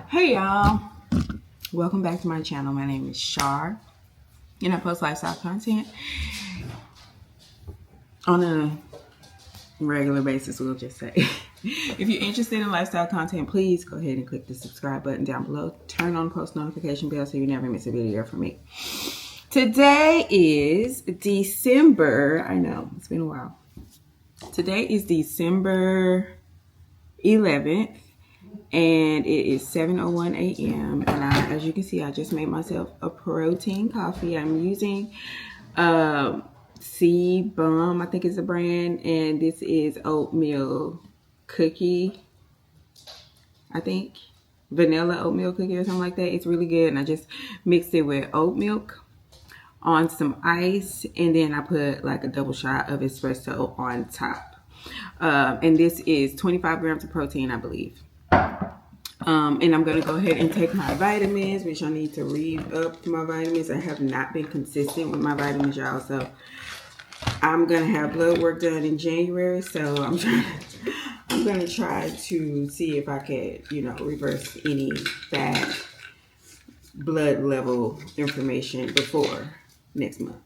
Hey y'all, welcome back to my channel. My name is Char and I post lifestyle content on a regular basis, we'll just say. If you're interested in lifestyle content, please go ahead and click the subscribe button down below. Turn on the post notification bell so you never miss a video from me. Today is December, I know, it's been a while. Today is December 11th. And it is 7:01 a.m. and as you can see, I just made myself a protein coffee. I'm using Sea Bum, I think it's a brand, and this is oatmeal cookie, I think vanilla oatmeal cookie or something like that. It's really good, and I just mixed it with oat milk on some ice, and then I put like a double shot of espresso on top. And this is 25 grams of protein, I believe. And I'm going to go ahead and take my vitamins, which I need to read up my vitamins. I have not been consistent with my vitamins, y'all. So I'm going to have blood work done in January. So I'm going to try to see if I can, reverse any bad blood level information before next month.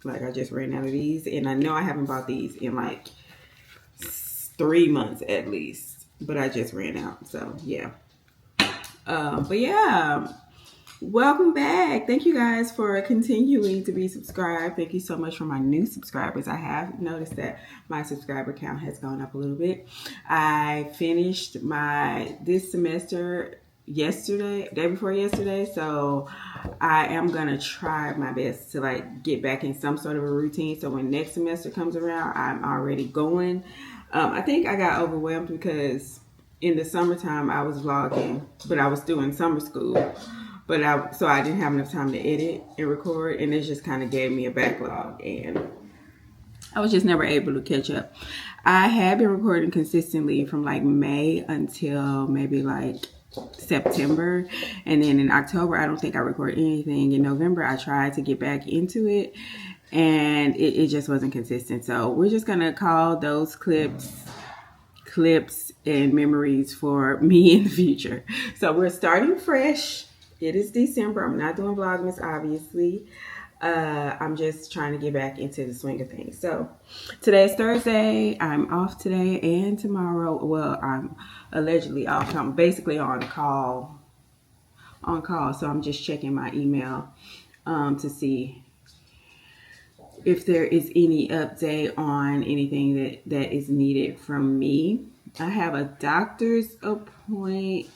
Like, I just ran out of these, and I know I haven't bought these in like 3 months at least, but I just ran out. So yeah. But yeah, welcome back. Thank you guys for continuing to be subscribed. Thank you so much for my new subscribers. I have noticed that my subscriber count has gone up a little bit. I finished this semester yesterday, day before yesterday, so I am gonna try my best to like get back in some sort of a routine, so when next semester comes around, I'm already going. I think I got overwhelmed because in the summertime I was vlogging, but I was doing summer school, so I didn't have enough time to edit and record, and it just kind of gave me a backlog, and I was just never able to catch up. I had been recording consistently from like May until maybe like September, and then in October I don't think I recorded anything. In November I tried to get back into it, and it just wasn't consistent. So we're just gonna call those clips and memories for me in the future. So we're starting fresh. It is December. I'm not doing Vlogmas, obviously. I'm just trying to get back into the swing of things. So today's Thursday. I'm off today and tomorrow. Well, I'm allegedly off. I'm basically on call. So I'm just checking my email to see if there is any update on anything that is needed from me. I have a doctor's appointment.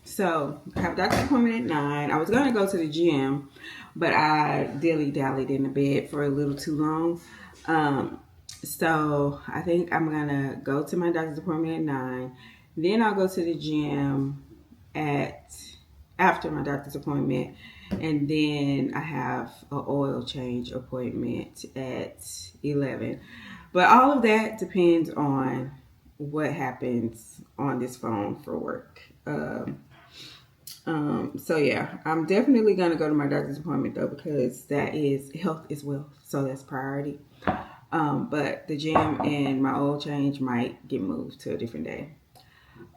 So I have a doctor's appointment at 9. I was going to go to the gym, but I dilly-dallied in the bed for a little too long. So I think I'm going to go to my doctor's appointment at 9. Then I'll go to the gym after my doctor's appointment. And then I have an oil change appointment at 11. But all of that depends on what happens on this phone for work. So yeah, I'm definitely going to go to my doctor's appointment though, because that is health is wealth. So that's priority. But the gym and my oil change might get moved to a different day.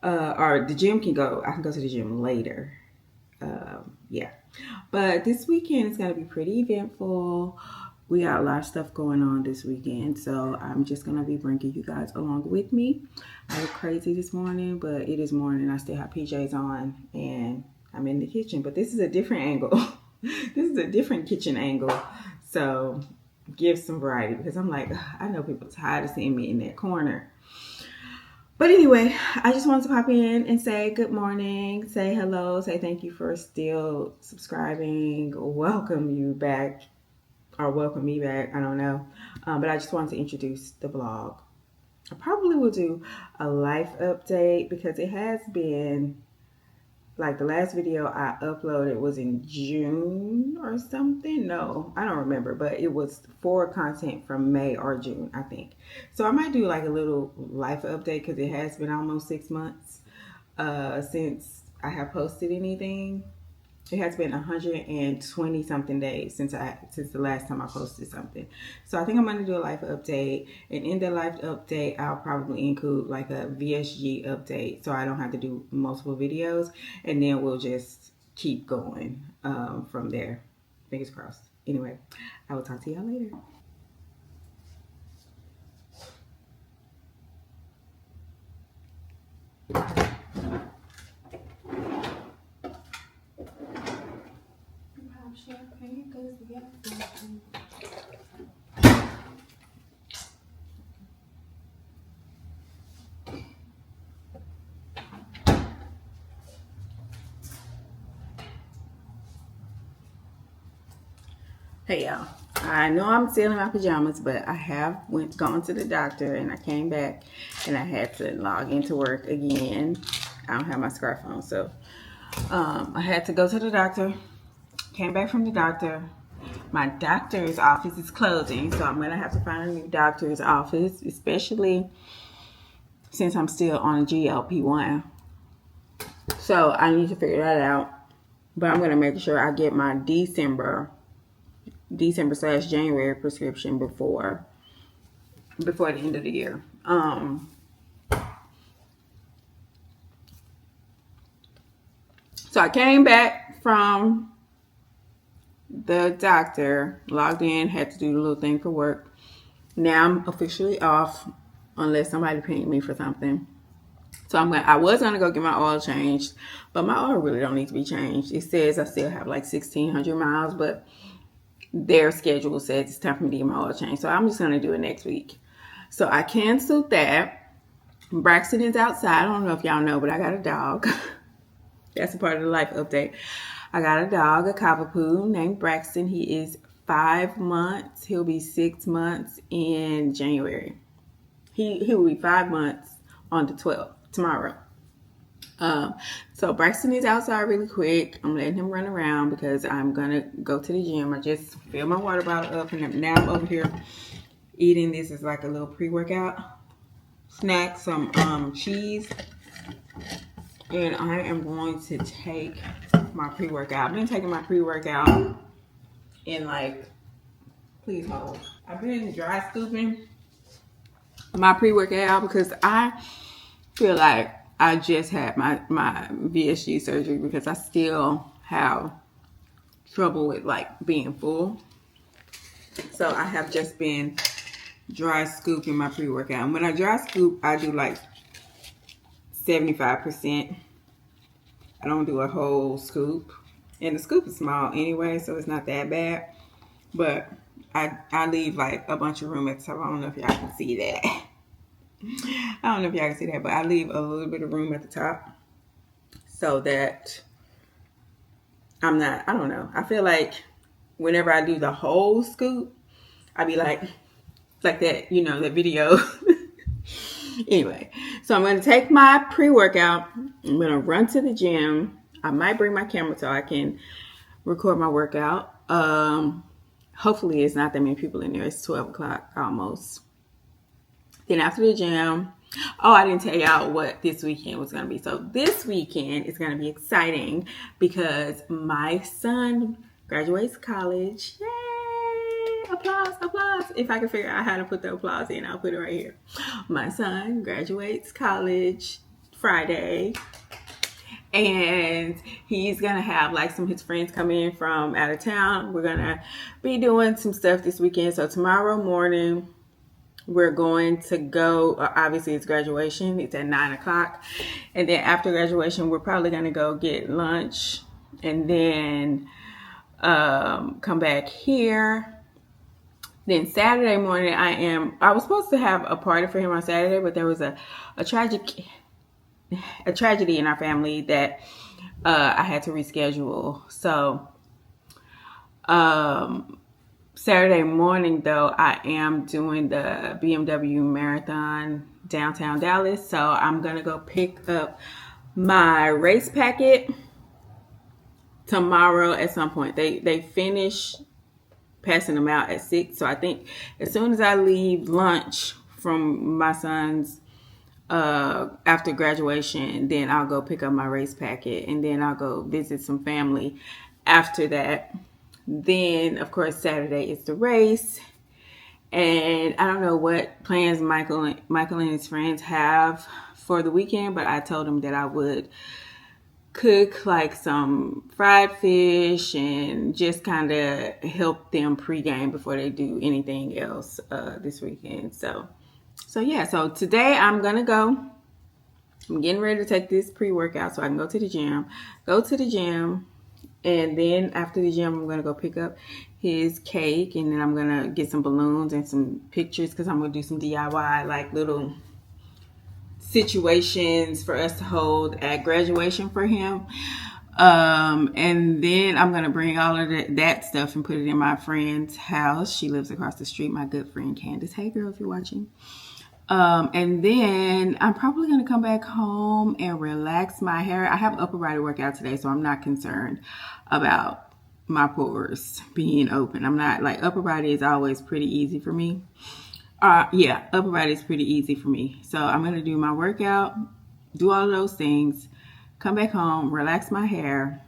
Or the gym I can go to the gym later. Yeah. But this weekend is going to be pretty eventful. We got a lot of stuff going on this weekend, so I'm just going to be bringing you guys along with me. I look crazy this morning, but it is morning. I still have PJs on, and I'm in the kitchen. But this is a different angle. This is a different kitchen angle, so give some variety, because I'm like, I know people are tired of seeing me in that corner. But anyway, I just wanted to pop in and say good morning, say hello, say thank you for still subscribing, welcome you back, or welcome me back, I don't know. But I just wanted to introduce the vlog. I probably will do a life update, because it has been, like the last video I uploaded was in June or something. No, I don't remember, but it was for content from May or June, I think. So I might do like a little life update, because it has been almost 6 months since I have posted anything. It has been 120 something days since the last time I posted something. So I think I'm gonna do a life update, and in the life update, I'll probably include like a VSG update, so I don't have to do multiple videos, and then we'll just keep going from there. Fingers crossed. Anyway, I will talk to y'all later. Hey y'all, I know I'm still in my pajamas, but I have gone to the doctor, and I came back and I had to log into work again. I don't have my scarf on, so I had to go to the doctor. Came back from the doctor. My doctor's office is closing, so I'm gonna have to find a new doctor's office, especially since I'm still on a GLP-1. So I need to figure that out. But I'm gonna make sure I get my December/January prescription before the end of the year. So I came back from the doctor, logged in, had to do the little thing for work. Now I'm officially off unless somebody paid me for something. So I was gonna go get my oil changed, but my oil really don't need to be changed. It says I still have like 1,600 miles, but their schedule says it's time for me to get my oil changed. So I'm just gonna do it next week. So I canceled that. Braxton is outside. I don't know if y'all know, but I got a dog. That's a part of the life update. I got a dog, a Cavapoo named Braxton. He is 5 months. He'll be 6 months in January. He will be 5 months on the 12th, tomorrow. So Braxton is outside really quick. I'm letting him run around because I'm gonna go to the gym. I just filled my water bottle up, and now I'm over here eating. This is like a little pre-workout snack, some cheese, and I am going to take my pre-workout. I've been taking my pre-workout in please hold. I've been dry scooping my pre-workout because I feel like I just had my VSG surgery because I still have trouble with being full. So I have just been dry scooping my pre-workout. And when I dry scoop, I do 75%. I don't do a whole scoop. And the scoop is small anyway, so it's not that bad. But I leave a bunch of room at the top. I don't know if y'all can see that. But I leave a little bit of room at the top so that I don't know. I feel like whenever I do the whole scoop, I be like that, that video. Anyway, so I'm going to take my pre-workout. I'm going to run to the gym. I might bring my camera so I can record my workout. Hopefully it's not that many people in there. It's 12 o'clock almost. Then after the gym, I didn't tell y'all what this weekend was going to be. So this weekend is going to be exciting because my son graduates college. Yay! Applause, applause. If I can figure out how to put the applause in, I'll put it right here. My son graduates college Friday. And he's going to have some of his friends come in from out of town. We're going to be doing some stuff this weekend. So tomorrow morning, we're going to go, obviously it's graduation, it's at 9 o'clock. And then after graduation, we're probably going to go get lunch and then come back here. Then Saturday morning, I was supposed to have a party for him on Saturday, but there was a tragedy in our family that I had to reschedule. So Saturday morning, though, I am doing the BMW marathon downtown Dallas. So I'm going to go pick up my race packet tomorrow at some point. They finish passing them out at 6. So I think as soon as I leave lunch from my son's after graduation. Then I'll go pick up my race packet, and then I'll go visit some family after that. Then, of course, Saturday is the race. And I don't know what plans Michael and his friends have for the weekend, but I told him that I would cook like some fried fish and just kind of help them pregame before they do anything else this weekend. So yeah, so today I'm getting ready to take this pre-workout so I can go to the gym, and then after the gym I'm going to go pick up his cake, and then I'm going to get some balloons and some pictures because I'm going to do some DIY, like little situations for us to hold at graduation for him. And then I'm going to bring all of that stuff and put it in my friend's house. She lives across the street, my good friend Candace. Hey girl, if you're watching. And then I'm probably going to come back home and relax my hair. I have upper body workout today, so I'm not concerned about my pores being open. I'm not, like, upper body is always pretty easy for me. Yeah, upper body is pretty easy for me. So I'm going to do my workout, do all of those things, come back home, relax my hair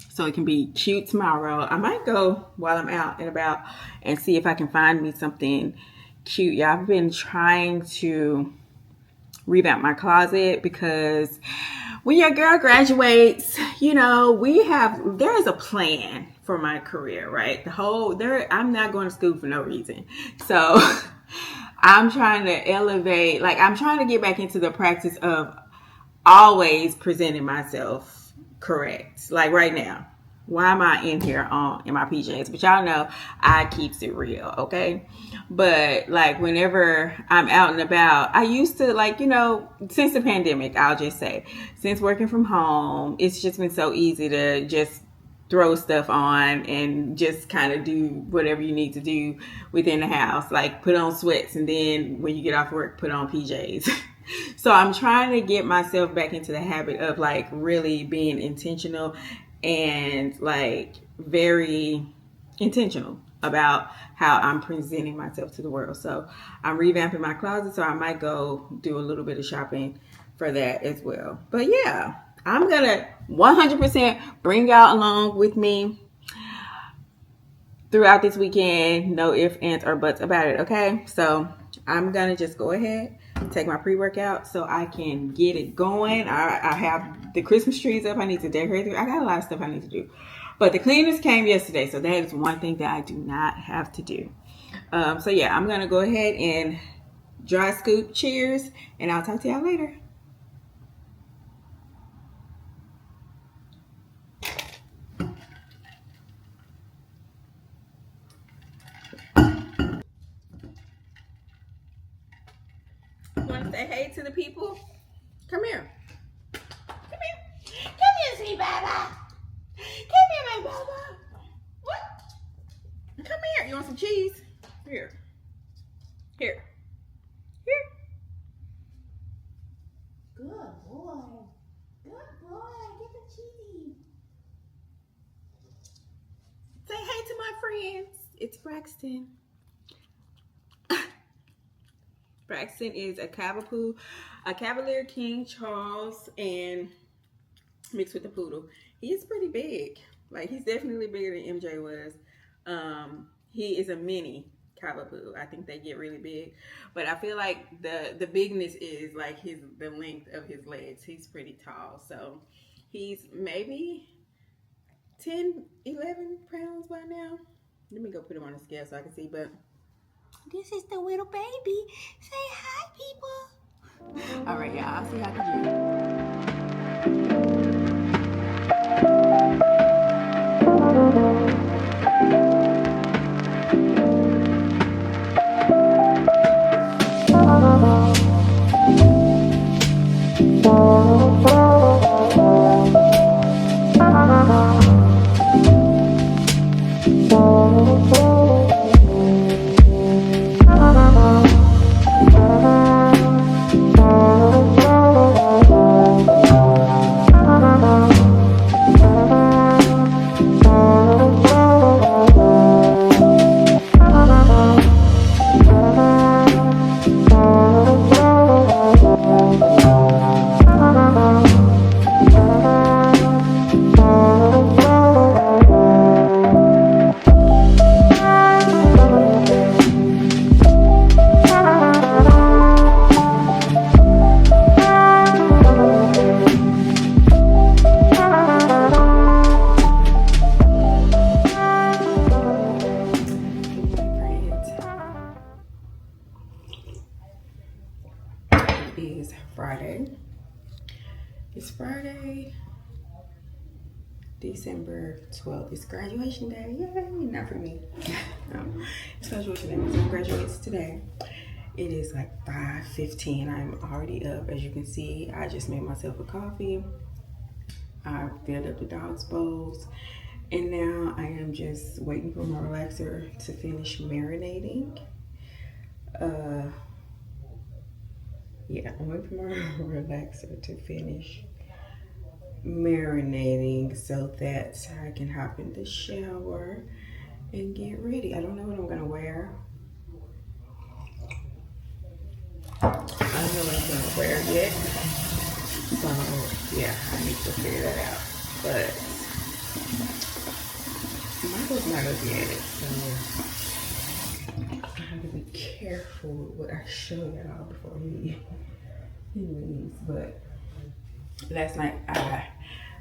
so it can be cute tomorrow. I might go while I'm out and about and see if I can find me something cute. Yeah, I've been trying to revamp my closet because when your girl graduates, you know, there is a plan for my career, right? I'm not going to school for no reason. So I'm trying to elevate, like I'm trying to get back into the practice of always presenting myself correct. Like right now, why am I in here in my PJs? But y'all know I keeps it real, okay? But like whenever I'm out and about, I used to, like, you know, since the pandemic, I'll just say, since working from home, it's just been so easy to just throw stuff on and just kind of do whatever you need to do within the house, like put on sweats, and then when you get off work, put on PJs. So I'm trying to get myself back into the habit of like really being intentional and like very intentional about how I'm presenting myself to the world. So I'm revamping my closet, so I might go do a little bit of shopping for that as well. But yeah, I'm gonna 100% bring y'all along with me throughout this weekend. No ifs, ands, or buts about it, okay? So I'm gonna just go ahead, take my pre-workout so I can get it going. I have the Christmas trees up. I need to decorate it. I got a lot of stuff I need to do. But the cleaners came yesterday, so that is one thing that I do not have to do. So yeah, I'm gonna go ahead and dry scoop. Cheers, and I'll talk to y'all later. Want to say hey to the people? Come here. Come here. Come here, sweet Baba. Come here, my Baba. What? Come here. You want some cheese? Here. Here. Here. Good boy. Good boy. Get the cheese. Say hey to my friends. It's Braxton. Braxton is a Cavalier King Charles, and mixed with the poodle. He is pretty big. Like, he's definitely bigger than MJ was. He is a mini Cavapoo. I think they get really big, but I feel like the bigness is like the length of his legs. He's pretty tall, so he's maybe 10, 11 pounds by now. Let me go put him on the scale so I can see, but this is the little baby. Say hi, people. All right, y'all. I'll see how to do. It's Friday, December 12th. It's graduation day. Yay! Not for me. No, it's graduation day. My son graduates today. It is like 5:15. I'm already up. As you can see, I just made myself a coffee. I filled up the dog's bowls. And now I am just waiting for my relaxer to finish marinating. Yeah, I'm waiting for my relaxer to finish marinating so that I can hop in the shower and get ready. I don't know what I'm gonna wear. I don't know what I'm gonna wear yet. So yeah, I need to figure that out. But Michael's not looking at it, so I have to be careful with what I show y'all before he leaves. But last night I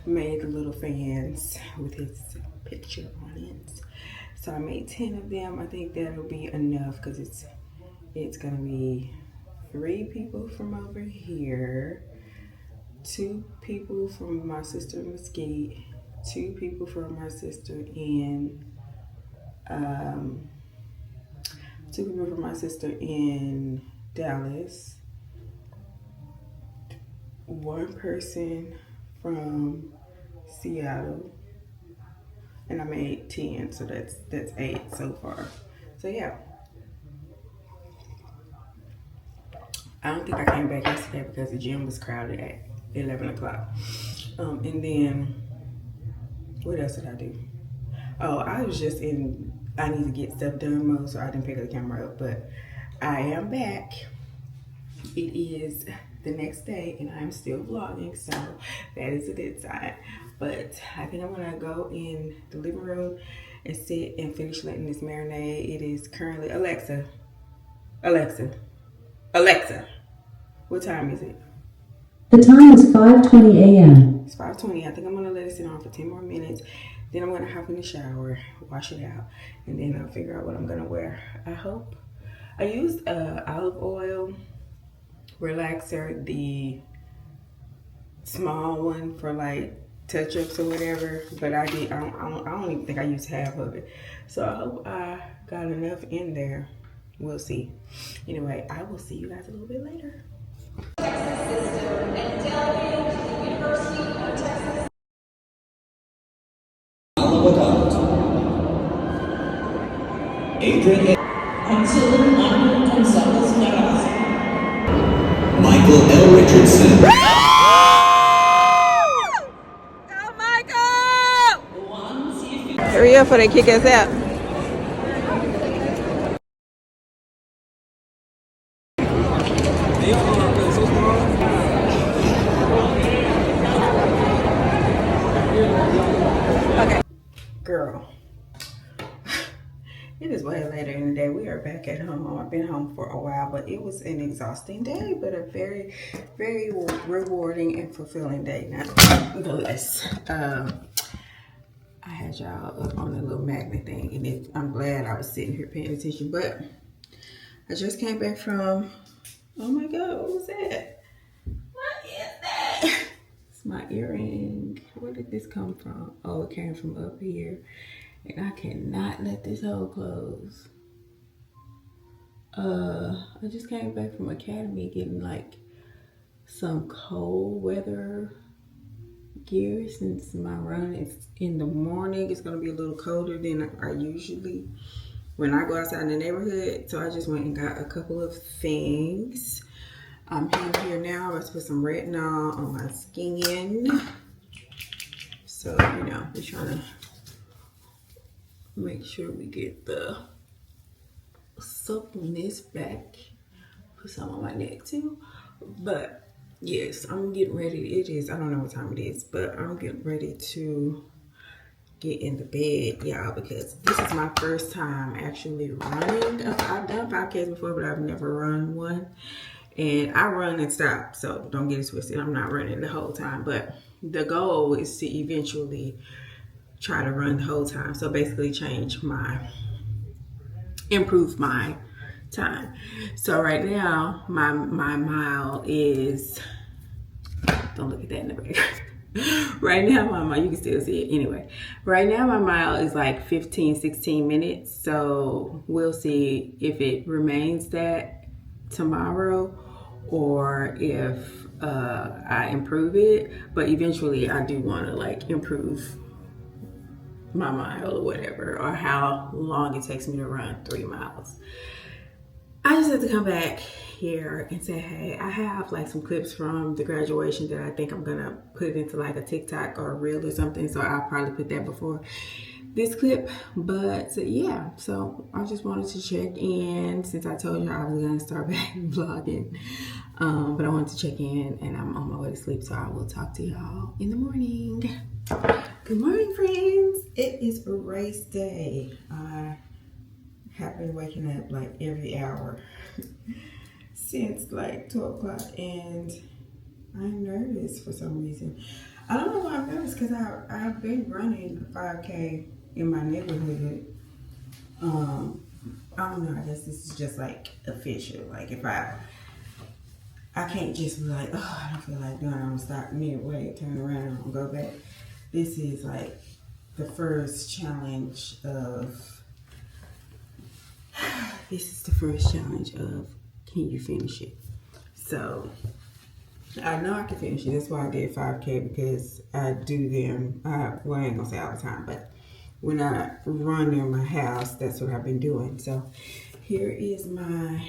made the little fans with his picture on it. So I made 10 of them. I think that'll be enough because it's gonna be 3 people from over here, 2 people from my sister in Mesquite, 2 people from my sister in 2 people from my sister in Dallas, 1 person from Seattle, and I made 10, so that's 8 so far. So yeah, I don't think I came back yesterday because the gym was crowded at 11 o'clock. And then what else did I do? Oh, I was just in I need to get stuff done mode, so I didn't pick the camera up, but I am back. It is the next day and I'm still vlogging, so that is a good sign. But I think I'm gonna go in the living room and sit and finish letting this marinade. It is currently Alexa, what time is it? The time is 5:20 a.m. It's 5:20. I think I'm gonna let it sit on for 10 more minutes. Then I'm gonna hop in the shower, wash it out, and then I'll figure out what I'm gonna wear. I hope. I used olive oil relaxer, the small one for like touch-ups or whatever, but I don't even think I used half of it. So I hope I got enough in there. We'll see. Anyway, I will see you guys a little bit later. Adrian Michael L. Richardson. Go, Michael! Hurry up before they kick us out. Okay. Girl. It is way later in the day. We are back at home. I've been home for a while, but it was an exhausting day, but a very, very rewarding and fulfilling day nonetheless. I had y'all up on the little magnet thing, and I'm glad I was sitting here paying attention, but I just came back from, oh my God, what was that? What is that? It's my earring. Where did this come from? Oh, it came from up here. And I cannot let this hole close. I just came back from Academy getting like some cold weather gear since my run is in the morning. It's gonna be a little colder than I usually when I go outside in the neighborhood. So I just went and got a couple of things. I'm here now. I'm about to put some retinol on my skin. So, you know, we're trying to make sure we get the suppleness back. Put some on my neck too. But yes, I'm getting ready. It is, I don't know what time it is, but I'm getting ready to get in the bed, y'all, because this is my first time actually running. I've done podcasts before, but I've never run one. And I run and stop, so don't get it twisted. I'm not running the whole time, but the goal is to eventually try to run the whole time. So basically improve my time. So right now, my mile is Don't look at that in the back. Right now my mile, you can still see it anyway. Right now my mile is like 15-16 minutes, so we'll see if it remains that tomorrow or if I improve it. But eventually I do want to like improve my mile or whatever, or how long it takes me to run 3 miles. I just have to come back here and say, hey, I have like some clips from the graduation that I think I'm gonna put into like a TikTok or a reel or something. So I'll probably put that before this clip. But yeah, so I just wanted to check in since I told you I was gonna start back vlogging. But I wanted to check in and I'm on my way to sleep. So I will talk to y'all in the morning. Good morning, friends. It is a race day. I have been waking up like every hour since like 12 o'clock and I'm nervous for some reason. I don't know why I'm nervous because I've been running a 5K in my neighborhood. I don't know, I guess this is just like official. Like if I can't just be like, oh, I don't feel like doing it, I'm gonna stop midway, turn around and go back. This is like the first challenge of can you finish it? So I know I can finish it. That's why I did 5K, because I do them, well, I ain't gonna say all the time, but when I run near my house, that's what I've been doing. So here is my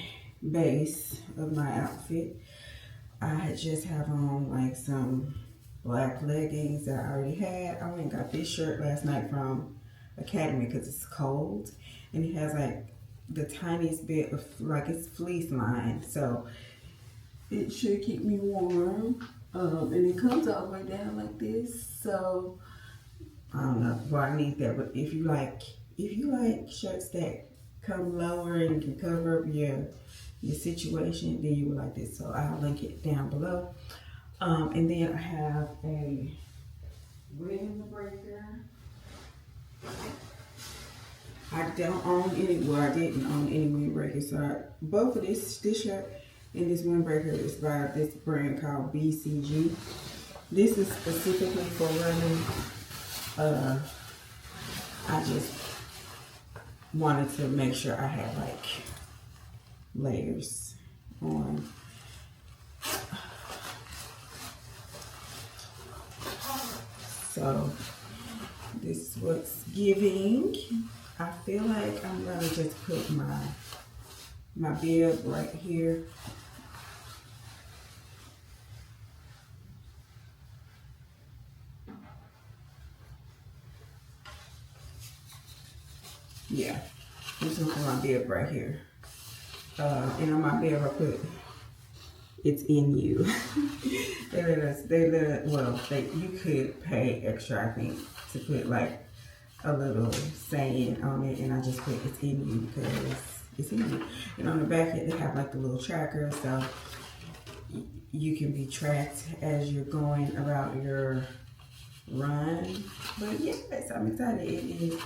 base of my outfit. I just have on like some black leggings that I already had. I went and got this shirt last night from Academy because it's cold, and it has like the tiniest bit of like it's fleece lined, so it should keep me warm. And it comes all the way down like this, so I don't know why I need that, but if you like shirts that come lower and can cover up your situation, then you will like this. So I'll link it down below. And then I have a windbreaker. I don't own any, well, I didn't own any windbreakers. So both of this shirt and this windbreaker is by this brand called BCG. This is specifically for running. I just wanted to make sure I had like layers on. So this is what's giving. I feel like I'm gonna just put my bib right here. Yeah, I'm just gonna put my bib right here. And on my bib I put, it's in you. You could pay extra, I think, to put like a little saying on it, and I just put it's in you because it's in you. And on the back they have like the little tracker, so you can be tracked as you're going about your run. But yes, I'm excited. It is,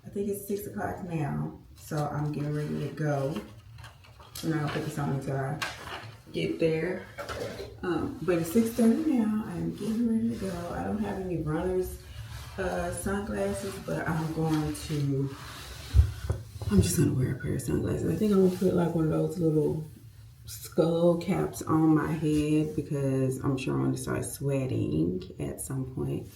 I think it's 6 o'clock now, so I'm getting ready to go. And I'll put this on until I get there. But it's 6:30 now. I'm getting ready to go. I don't have any runners sunglasses, but I'm just gonna wear a pair of sunglasses. I think I'm gonna put like one of those little skull caps on my head because I'm sure I'm gonna start sweating at some point.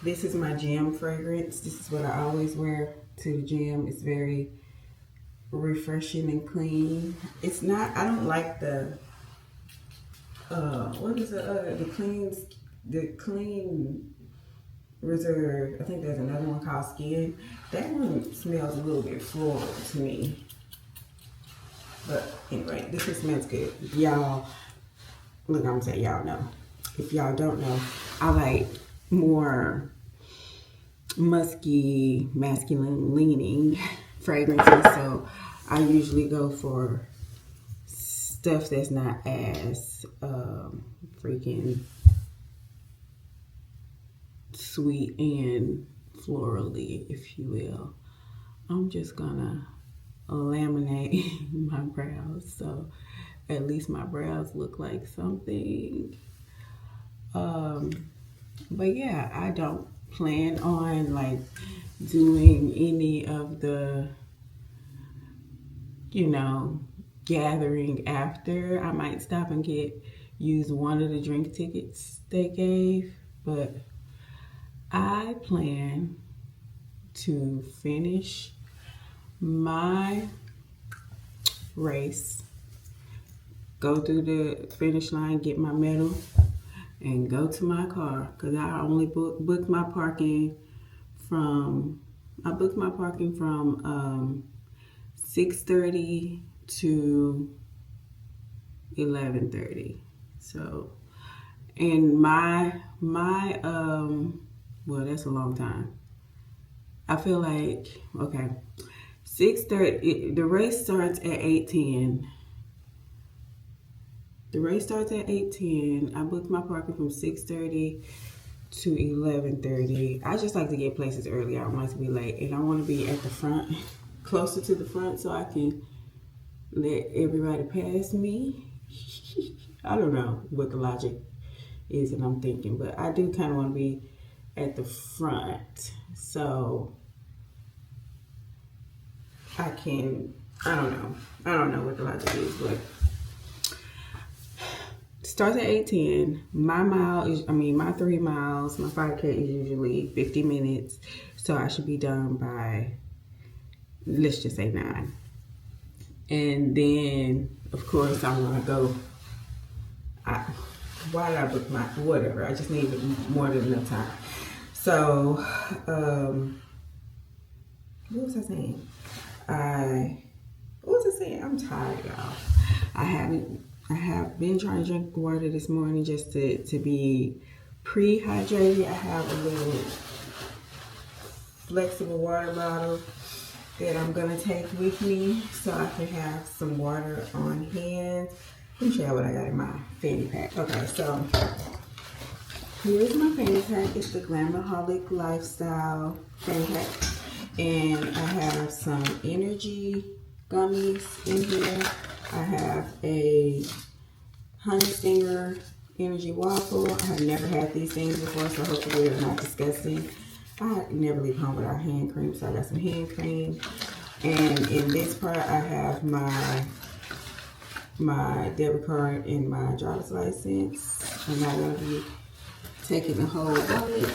This is my gym fragrance. This is what I always wear to the gym. It's very refreshing and clean. It's not, I don't like the what is the clean reserve. I think there's another one called Skin. That one smells a little bit floral to me. But anyway, this one smells good. Y'all, look, I'm gonna say y'all know. If y'all don't know, I like more musky, masculine leaning fragrances, so I usually go for stuff that's not as freaking sweet and florally, if you will. I'm just gonna laminate my brows, so at least my brows look like something. But yeah, I don't plan on like doing any of the, gathering after. I might stop and use one of the drink tickets they gave, but I plan to finish my race, go through the finish line, get my medal, and go to my car, because I only booked my parking from 6:30 to 11:30. So, and my well, that's a long time. I feel like, okay, 6:30, the race starts at 8:10. The race starts at 8:10. I booked my parking from 6:30 to 11:30. I just like to get places early. I don't like to be late. And I want to be at the front, closer to the front, so I can let everybody pass me. I don't know what the logic is that I'm thinking, but I do kind of want to be at the front. So I don't know what the logic is, but starts at 8:10. My 3 miles, my 5K is usually 50 minutes. So I should be done by, let's just say 9. And then, of course, I want to go. Why did I book my, whatever. I just need more than enough time. So, what was I saying? I'm tired, y'all. I have been trying to drink water this morning just to be pre-hydrated. I have a little flexible water bottle that I'm gonna take with me so I can have some water on hand. Let me show you what I got in my fanny pack. Okay, so here's my fanny pack. It's the Glamaholic Lifestyle fanny pack. And I have some energy gummies in here. I have a Honey Stinger energy waffle. I have never had these things before, so hopefully they're not disgusting. I never leave home without hand cream, so I got some hand cream. And in this part, I have my debit card and my driver's license. I'm not gonna be taking the whole wallet.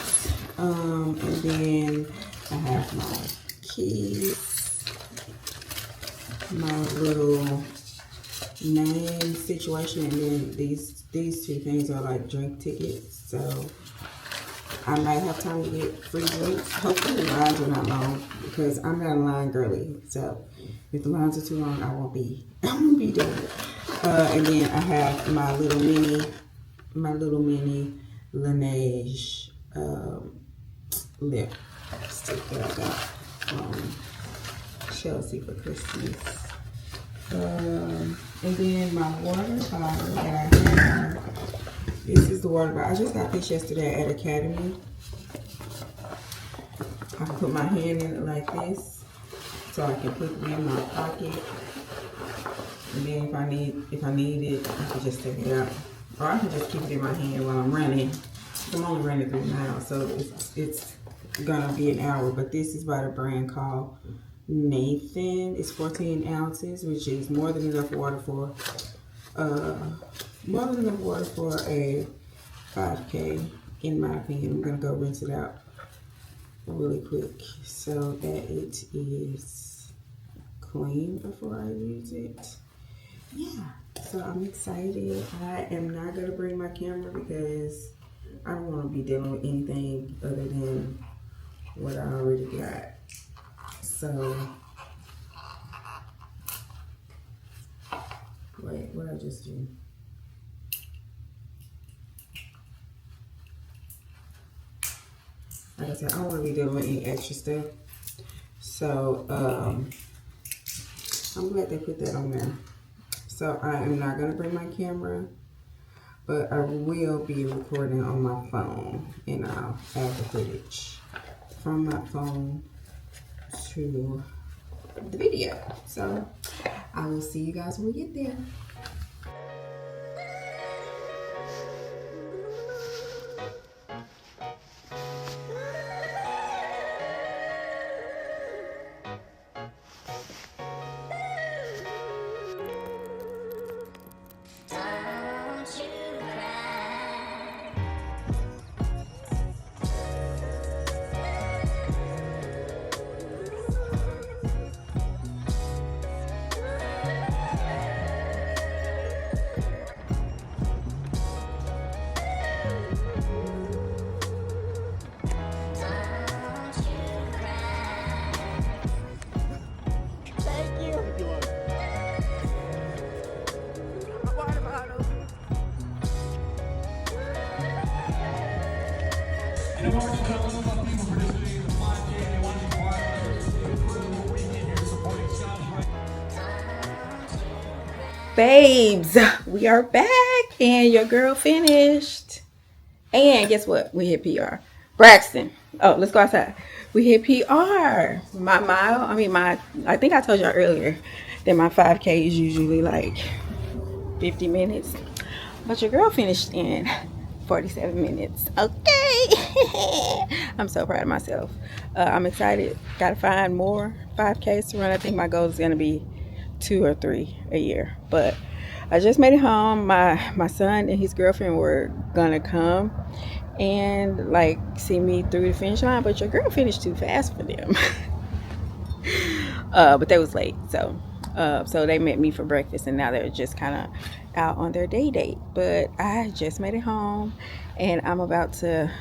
And then I have my keys, my little name situation, and then these 2 things are like drink tickets. So I might have time to get free drinks. Hopefully the lines are not long, because I'm not a line girly. So if the lines are too long, I won't be doing it. And then I have my little mini Laneige lipstick that I got from Chelsea for Christmas. And then my water bottle that I have. This is the water bottle. I just got this yesterday at Academy. I can put my hand in it like this, so I can put it in my pocket. And then if I need it, I can just take it out. Or I can just keep it in my hand while I'm running. I'm only running 3 miles, so it's gonna be an hour. But this is by the brand called Nathan. It's 14 ounces, which is more than enough water for a 5K, in my opinion. I'm gonna go rinse it out really quick so that it is clean before I use it. Yeah, so I'm excited. I am not gonna bring my camera because I don't want to be dealing with anything other than what I already got. So, wait, what did I just do? Like I said, I don't want to be dealing with any extra stuff. So, I'm glad they put that on there. So I am not going to bring my camera, but I will be recording on my phone, and I'll add the footage from my phone to the video. So I will see you guys when we get there. Babes, we are back and your girl finished. And guess what? We hit PR. Braxton. Oh, let's go outside. We hit PR. I think I told y'all earlier that my 5K is usually like 50 minutes. But your girl finished in 47 minutes. Okay. I'm so proud of myself. I'm excited. Gotta find more 5Ks to run. I think my goal is gonna be 2 or 3 a year. But I just made it home. My son and his girlfriend were gonna come and like see me through the finish line, but your girl finished too fast for them. But they was late, so they met me for breakfast, and now they're just kind of out on their date. But I just made it home, and I'm about to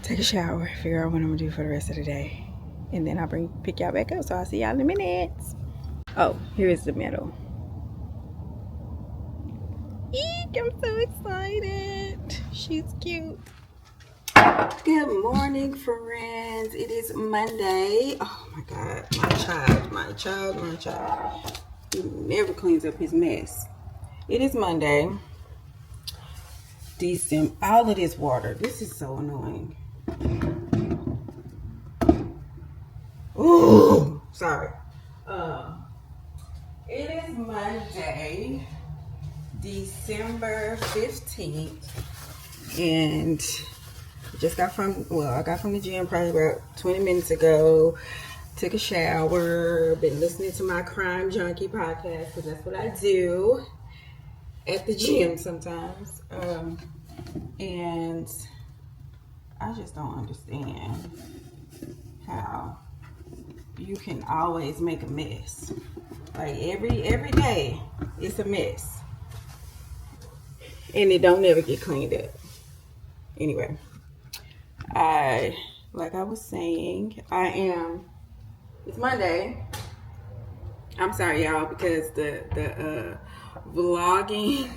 take a shower, figure out what I'm gonna do for the rest of the day, and then I'll pick y'all back up. So I'll see y'all in a minute. Oh, here is the medal. Eek, I'm so excited. She's cute. Good morning, friends. It is Monday. Oh my God, my child. He never cleans up his mess. It is Monday. December. All of this water. This is so annoying. Ooh, sorry. It is Monday, December 15th, and I got from the gym probably about 20 minutes ago. Took a shower, been listening to my Crime Junkie podcast, because that's what I do at the gym sometimes. And I just don't understand how you can always make a mess. Like every day it's a mess. And it don't never get cleaned up. Anyway, like I was saying, it's Monday. I'm sorry, y'all, because the vlogging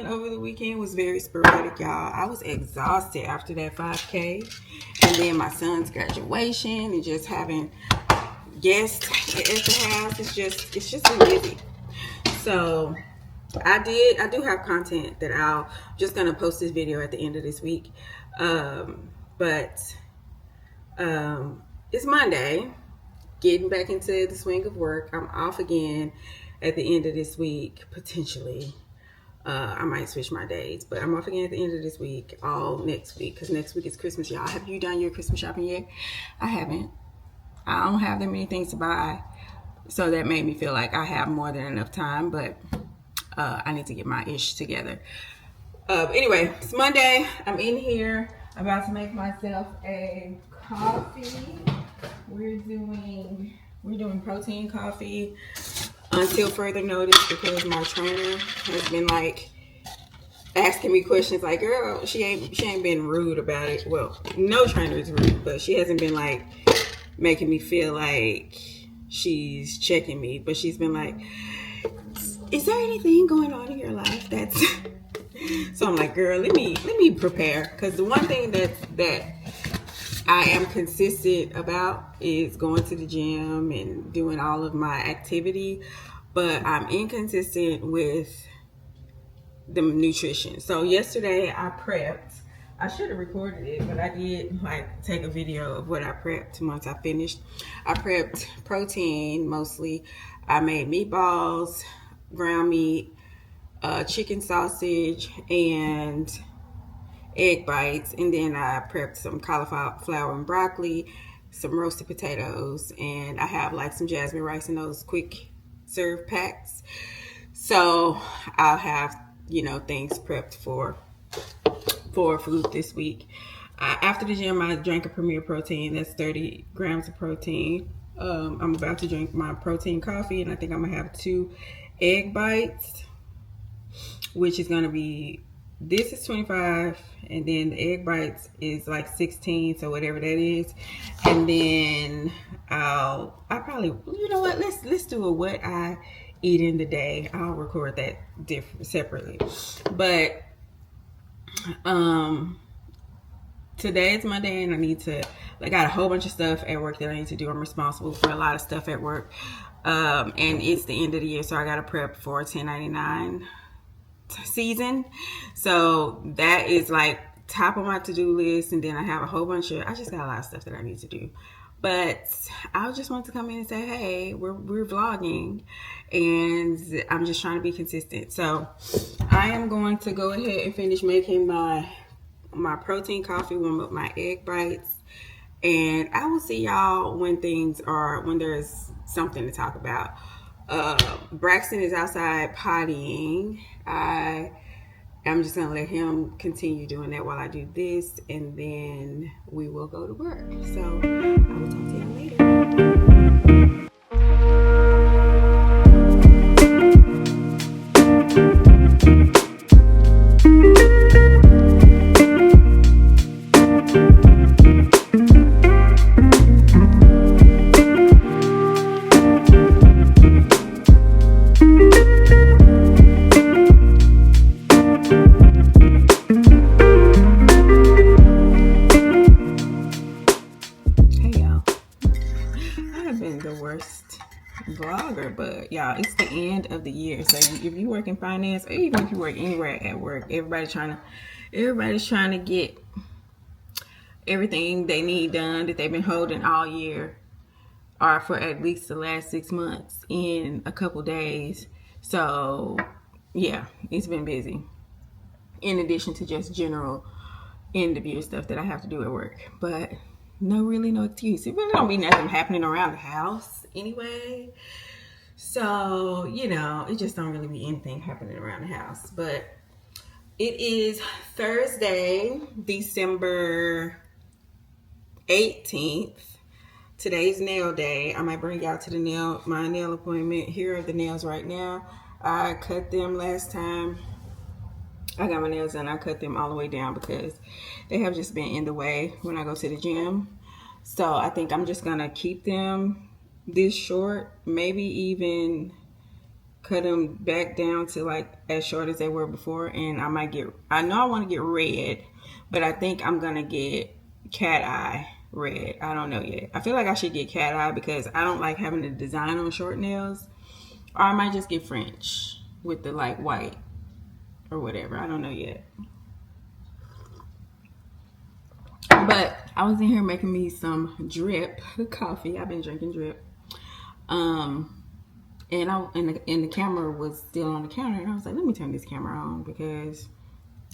over the weekend was very sporadic, y'all. I was exhausted after that 5K, and then my son's graduation, and just having guests at the house. It's just been busy. So I do have content that I'm just gonna post this video at the end of this week. But it's Monday, getting back into the swing of work. I'm off again at the end of this week, potentially. I might switch my days, but I'm off again at the end of this week, all next week, because next week is Christmas, y'all. Have you done your Christmas shopping yet? I haven't. I don't have that many things to buy, so that made me feel like I have more than enough time, but I need to get my ish together. Anyway, it's Monday. I'm in here about to make myself a coffee. We're doing protein coffee until further notice, because my trainer has been like asking me questions like, girl, she ain't been rude about it. Well, no trainer is rude, but she hasn't been like making me feel like she's checking me, but she's been like, is there anything going on in your life that's so I'm like, girl, let me prepare, because the one thing that I am consistent about is going to the gym and doing all of my activity, but I'm inconsistent with the nutrition. So yesterday I prepped. I should have recorded it, but I did like take a video of what I prepped once I finished. I prepped protein mostly. I made meatballs, ground meat, chicken sausage, and egg bites, and then I prepped some cauliflower and broccoli, some roasted potatoes, and I have like some jasmine rice in those quick serve packs. So I'll have, things prepped for food this week. After the gym, I drank a Premier Protein. That's 30 grams of protein. I'm about to drink my protein coffee, and I think I'm gonna have 2 egg bites, which is gonna be this is 25, and then the egg bites is like 16, so whatever that is. And then I probably, you know what, let's do a what I eat in the day. I'll record that separately. But today is my day, and I got a whole bunch of stuff at work that I need to do. I'm responsible for a lot of stuff at work. And it's the end of the year, so I got to prep for 1099 season. So that is like top of my to-do list. And then I have I just got a lot of stuff that I need to do. But I just want to come in and say, hey, we're vlogging, and I'm just trying to be consistent. So I am going to go ahead and finish making my protein coffee, warm up my egg bites, and I will see y'all when there's something to talk about. Braxton is outside pottying. I'm just gonna let him continue doing that while I do this, and then we will go to work. So I will talk to y'all later. Vlogger, but y'all, it's the end of the year, so if you work in finance, or even if you work anywhere at work, everybody's trying to get everything they need done that they've been holding all year, or for at least the last 6 months, in a couple days. So yeah, it's been busy, in addition to just general end of year stuff that I have to do at work. But no excuse. It really don't be nothing happening around the house anyway. So, it just don't really be anything happening around the house. But it is Thursday, December 18th. Today's nail day. I might bring y'all to my nail appointment. Here are the nails right now. I cut them last time I got my nails done. I cut them all the way down because they have just been in the way when I go to the gym. So I think I'm just going to keep them this short, maybe even cut them back down to like as short as they were before. And I know I want to get red, but I think I'm going to get cat eye red. I don't know yet. I feel like I should get cat eye because I don't like having the design on short nails. Or I might just get French with the like white or whatever. I don't know yet. But I was in here making me some drip coffee. I've been drinking drip. And the camera was still on the counter, and I was like, let me turn this camera on because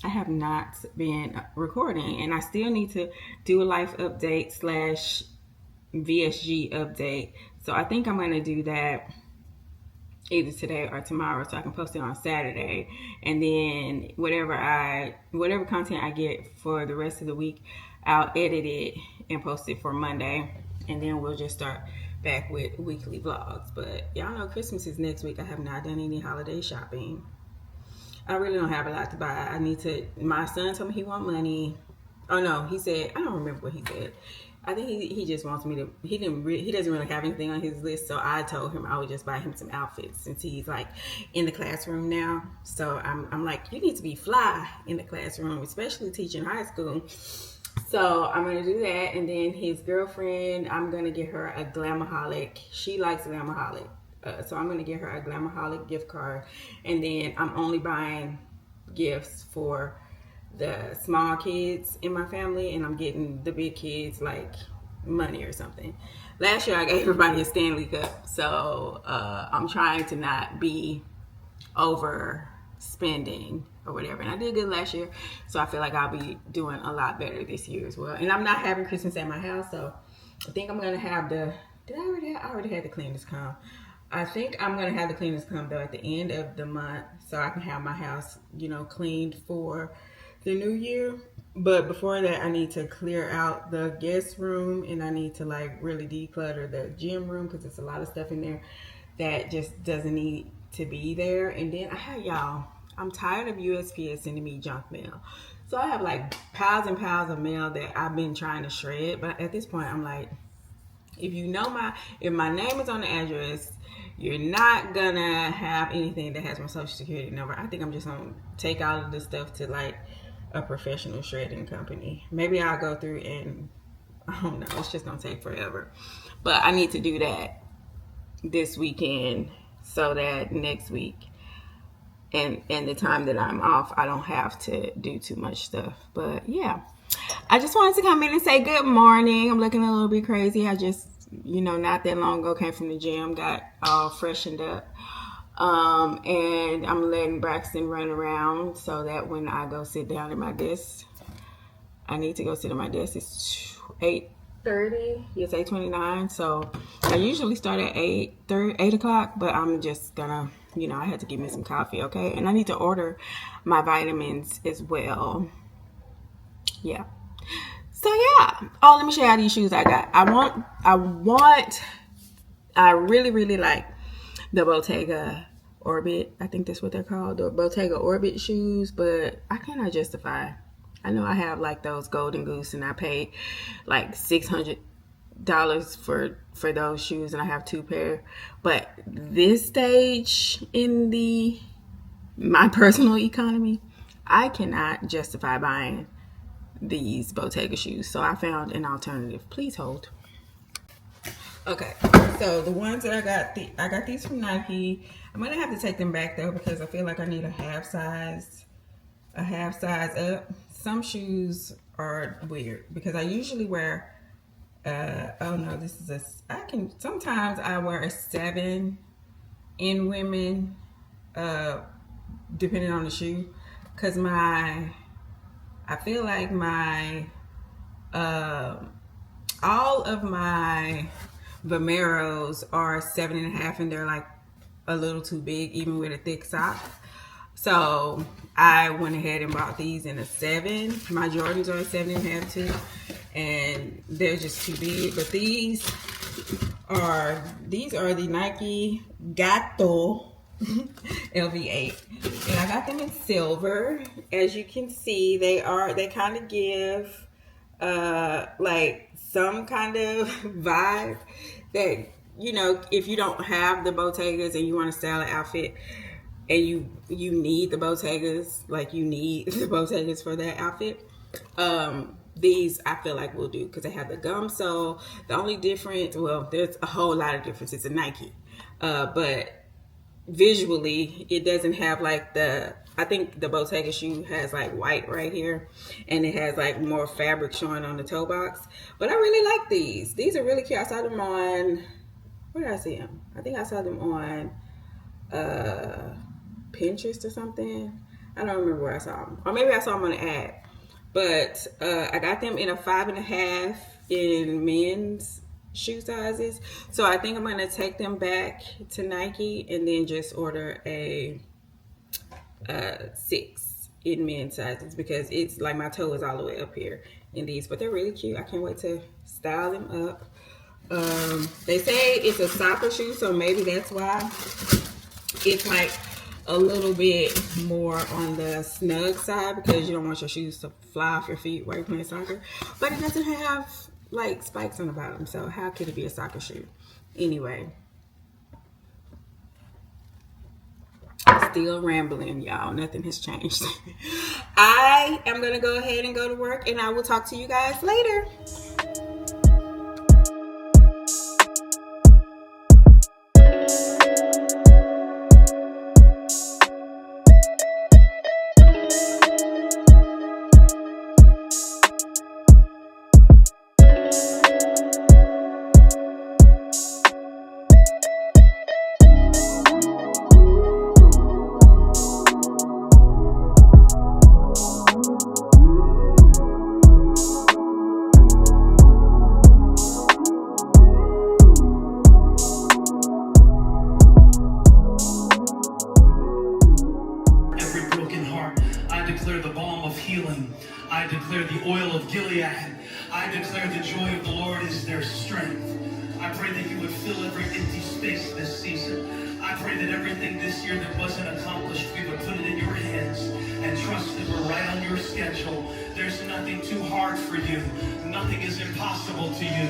I have not been recording, and I still need to do a life update / VSG update. So I think I'm going to do that either today or tomorrow so I can post it on Saturday. And then whatever content I get for the rest of the week, I'll edit it and post it for Monday. And then we'll just start back with weekly vlogs. But y'all know Christmas is next week. I have not done any holiday shopping. I really don't have a lot to buy. My son told me he want money. Oh no, he said, I don't remember what he said. I think he just wants me to, he doesn't really have anything on his list. So I told him I would just buy him some outfits since he's like in the classroom now. So I'm like, you need to be fly in the classroom, especially teaching high school. So I'm going to do that. And then his girlfriend, I'm going to get her a Glamaholic. She likes Glamaholic. So I'm going to get her a Glamaholic gift card. And then I'm only buying gifts for the small kids in my family, and I'm getting the big kids like money or something. Last year I gave everybody a Stanley Cup, so I'm trying to not be overspending or whatever. And I did good last year, so I feel like I'll be doing a lot better this year as well. And I'm not having Christmas at my house, so I think I'm gonna have I already had the cleaners come. I think I'm gonna have the cleaners come though at the end of the month, so I can have my house, cleaned for the new year. But before that, I need to clear out the guest room, and I need to like really declutter the gym room because there's a lot of stuff in there that just doesn't need to be there. And then I I'm tired of USPS sending me junk mail. So I have like piles and piles of mail that I've been trying to shred. But at this point, I'm like, if my name is on the address, you're not gonna have anything that has my social security number. I think I'm just gonna take all of this stuff to like a professional shredding company. Maybe I'll go through and I don't know. It's just gonna take forever. But I need to do that this weekend so that next week and the time that I'm off, I don't have to do too much stuff. But yeah, I just wanted to come in and say good morning. I'm looking a little bit crazy. I just, not that long ago came from the gym, got all freshened up. And I'm letting Braxton run around so that when I go sit down at my desk, I need to go sit at my desk. It's 8:30. It's 8:29. So I usually start at 8 o'clock, but I'm just gonna, I had to give me some coffee, okay? And I need to order my vitamins as well. Yeah. So yeah. Oh, let me show you how these shoes I got. I really, really like the Bottega Orbit. I think that's what they're called, the Bottega Orbit shoes, but I cannot justify. I know I have like those Golden Goose and I paid like $600 for those shoes and I have 2 pair. But this stage in my personal economy, I cannot justify buying these Bottega shoes. So I found an alternative. Please hold. Okay, so the ones that I got these from Nike. I'm gonna have to take them back though because I feel like I need a half size up. Some shoes are weird because I usually wear sometimes I wear a 7 in women depending on the shoe because I feel like all of my Vomeros are 7.5 and they're like a little too big even with a thick sock. So I went ahead and bought these in a 7. My Jordans are a 7.5 too, and they're just too big. But these are the Nike Gato LV8, and I got them in silver. As you can see, they kind of give like some kind of vibe that if you don't have the Bottegas and you want to style an outfit and you need the Bottegas, like you need the Bottegas for that outfit, these I feel like will do because they have the gum sole. The only difference, well, there's a whole lot of difference. It's a Nike, but visually it doesn't have like I think the Bottega shoe has like white right here and it has like more fabric showing on the toe box. But I really like these. These are really cute. I saw them on, where did I see them? I think I saw them on Pinterest or something. I don't remember where I saw them. Or maybe I saw them on an ad. But I got them in a 5.5 in men's shoe sizes. So I think I'm going to take them back to Nike and then just order a 6 in men's sizes because it's like my toe is all the way up here in these. But they're really cute. I can't wait to style them up. They say it's a soccer shoe, so maybe that's why it's like a little bit more on the snug side because you don't want your shoes to fly off your feet while you're playing soccer. But it doesn't have like spikes on the bottom, so how could it be a soccer shoe? Anyway, still rambling, y'all. Nothing has changed. I am gonna go ahead and go to work, and I will talk to you guys later. I declare the oil of Gilead. I declare the joy of the Lord is their strength. I pray that you would fill every empty space this season. I pray that everything this year that wasn't accomplished, we would put it in your hands and trust that we're right on your schedule. There's nothing too hard for you. Nothing is impossible to you.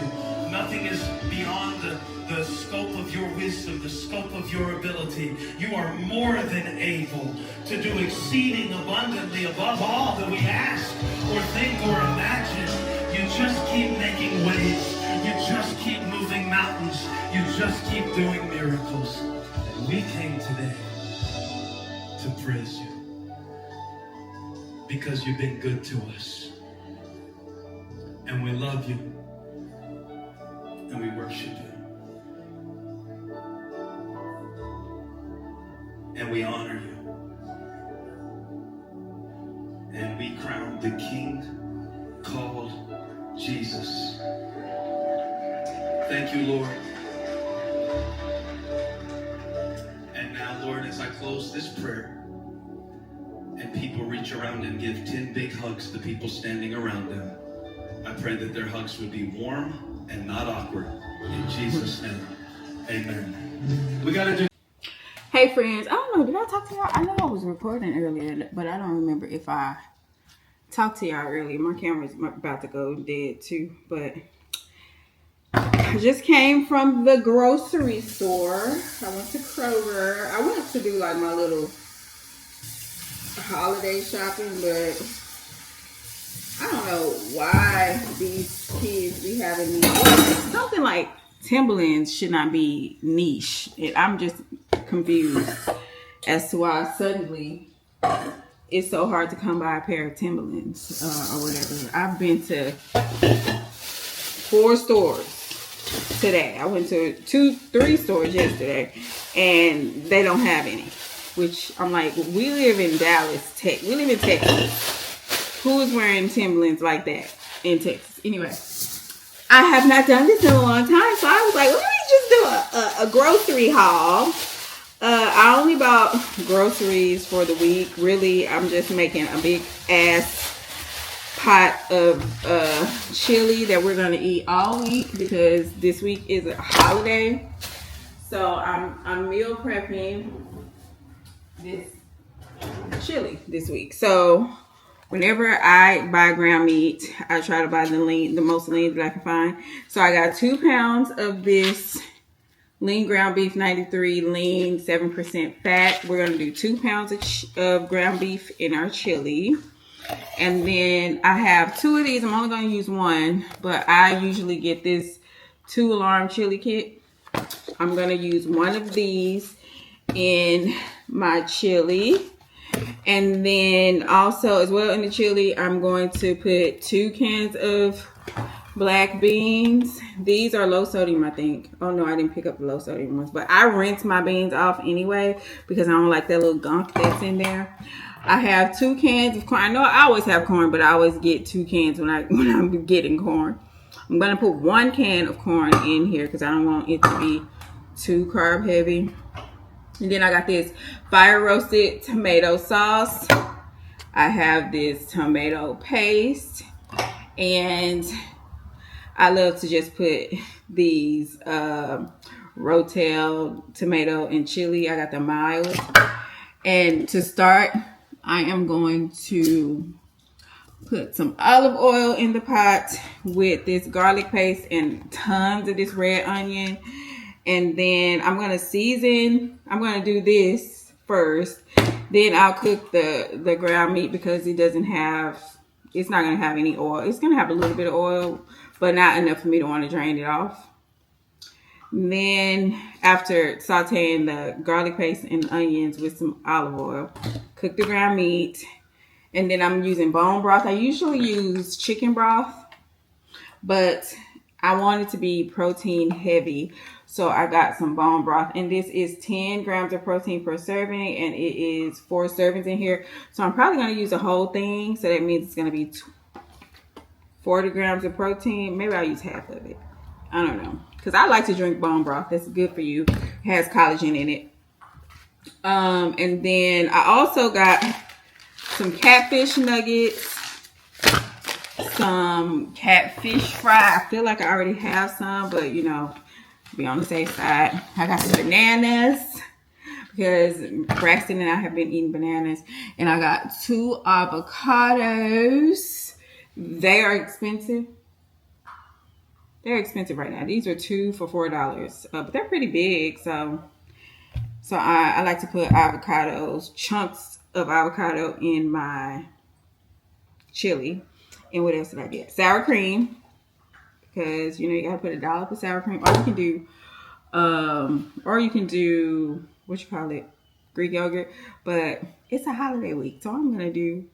Nothing is beyond the scope of your wisdom, the scope of your ability. You are more than able to do exceeding abundantly above all that we ask or think or imagine. You just keep making waves. You just keep moving mountains. You just keep doing miracles. And we came today to praise you because you've been good to us. And we love you. And we worship you. And we honor you. And we crown the King called Jesus. Thank you, Lord. And now, Lord, as I close this prayer and people reach around and give 10 big hugs to people standing around them, I pray that their hugs would be warm and not awkward. In Jesus' name, amen. We got to do. Hey friends, I don't know, did I talk to y'all? I know I was recording earlier, but I don't remember if I talked to y'all earlier. My camera's about to go dead too, but I just came from the grocery store. I went to Kroger. I went to do like my little holiday shopping, but I don't know why these kids be having these. Something like Timberlands should not be niche. I'm just confused as to why suddenly it's so hard to come by a pair of Timberlands or whatever. I've been to 4 stores today. I went to 3 stores yesterday, and they don't have any. Which I'm like, we live in Dallas, Texas. We live in Texas. Who is wearing Timberlands like that in Texas? Anyway, I have not done this in a long time, so I was like, let me just do a grocery haul. I only bought groceries for the week. Really, I'm just making a big ass pot of chili that we're gonna eat all week because this week is a holiday. So I'm meal prepping this chili this week. So whenever I buy ground meat, I try to buy the most lean that I can find. So I got 2 pounds of this lean ground beef, 93 lean, 7% fat. We're going to do 2 pounds of ground beef in our chili. And then I have 2 of these. I'm only going to use 1, but I usually get this 2 alarm chili kit. I'm going to use 1 of these in my chili. And then also as well in the chili, I'm going to put 2 cans of black beans. These are low sodium, I think. Oh no, I didn't pick up the low sodium ones, but I rinse my beans off anyway because I don't like that little gunk that's in there. I have 2 cans of corn. I know I always have corn, but I always get 2 cans when I'm getting corn. I'm gonna put 1 can of corn in here because I don't want it to be too carb heavy. And then I got this fire roasted tomato sauce. I have this tomato paste, and I love to just put these Rotel tomato and chili. I got the mild. And to start, I am going to put some olive oil in the pot with this garlic paste and tons of this red onion. And then I'm going to season. I'm going to do this first. Then I'll cook the ground meat because it's not going to have any oil. It's going to have a little bit of oil, but not enough for me to want to drain it off. And then after sauteing the garlic paste and onions with some olive oil, cook the ground meat. And then I'm using bone broth. I usually use chicken broth, but I want it to be protein heavy. So I got some bone broth, and this is 10 grams of protein per serving, and it is 4 servings in here. So I'm probably going to use the whole thing. So that means it's going to be 40 grams of protein. Maybe I'll use half of it. I don't know. Because I like to drink bone broth. That's good for you. It has collagen in it. And then I also got some catfish nuggets, some catfish fry. I feel like I already have some, but you know, be on the safe side. I got some bananas. because Braxton and I have been eating bananas, and I got 2 avocados. They are expensive. They're expensive right now. These are 2 for $4, but they're pretty big. So I like to put avocados, chunks of avocado in my chili. And what else did I get? Sour cream, because you gotta put a dollop of sour cream, or you can do what you call it, Greek yogurt. But it's a holiday week, so I'm gonna do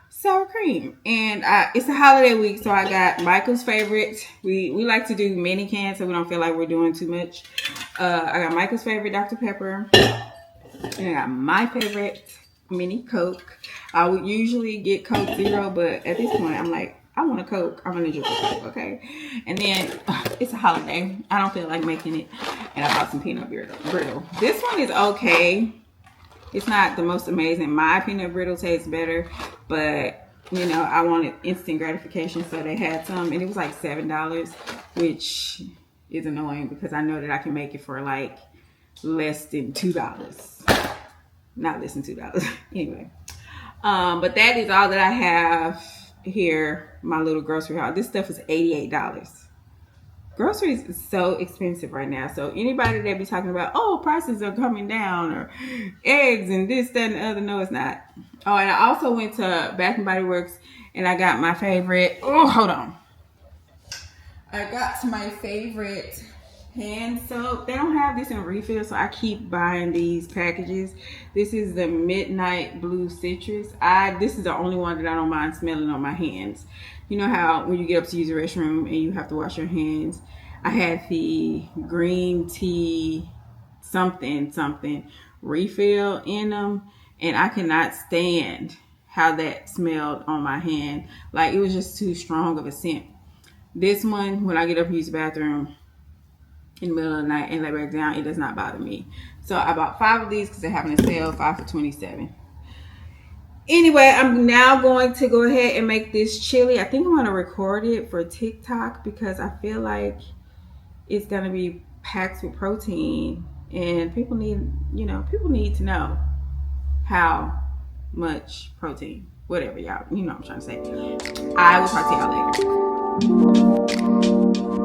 sour cream. And it's a holiday week, so I got Michael's favorite. We like to do mini cans so we don't feel like we're doing too much. I got Michael's favorite Dr. Pepper, and I got my favorite mini Coke. I would usually get Coke Zero, but at this point I'm like, I want a Coke. I'm gonna drink a Coke, okay? And then it's a holiday. I don't feel like making it, and I bought some peanut brittle. This one is okay. It's not the most amazing. My peanut brittle tastes better, but I wanted instant gratification, so they had some, and it was like $7, which is annoying because I know that I can make it for like less than $2. Not less than $2. Anyway, but that is all that I have here. My little grocery haul. This stuff is $88. Groceries is so expensive right now. So anybody that be talking about, oh, prices are coming down, or eggs and this, that, and the other, no, it's not. Oh, and I also went to Bath and Body Works, and I got my favorite. Oh, hold on. I got my favorite hand soap. They don't have this in refill, so I keep buying these packages. This is the Midnight Blue Citrus. This is the only one that I don't mind smelling on my hands. You know how when you get up to use the restroom and you have to wash your hands? I had the green tea something refill in them, and I cannot stand how that smelled on my hand. Like, it was just too strong of a scent. This one, when I get up and use the bathroom in the middle of the night and lay back down, it does not bother me. So I bought 5 of these because they're having a sale, 5 for $27. Anyway, I'm now going to go ahead and make this chili. I think I'm going to record it for TikTok because I feel like it's going to be packed with protein, and people need to know how much protein. Whatever, y'all. You know what I'm trying to say. I will talk to y'all later.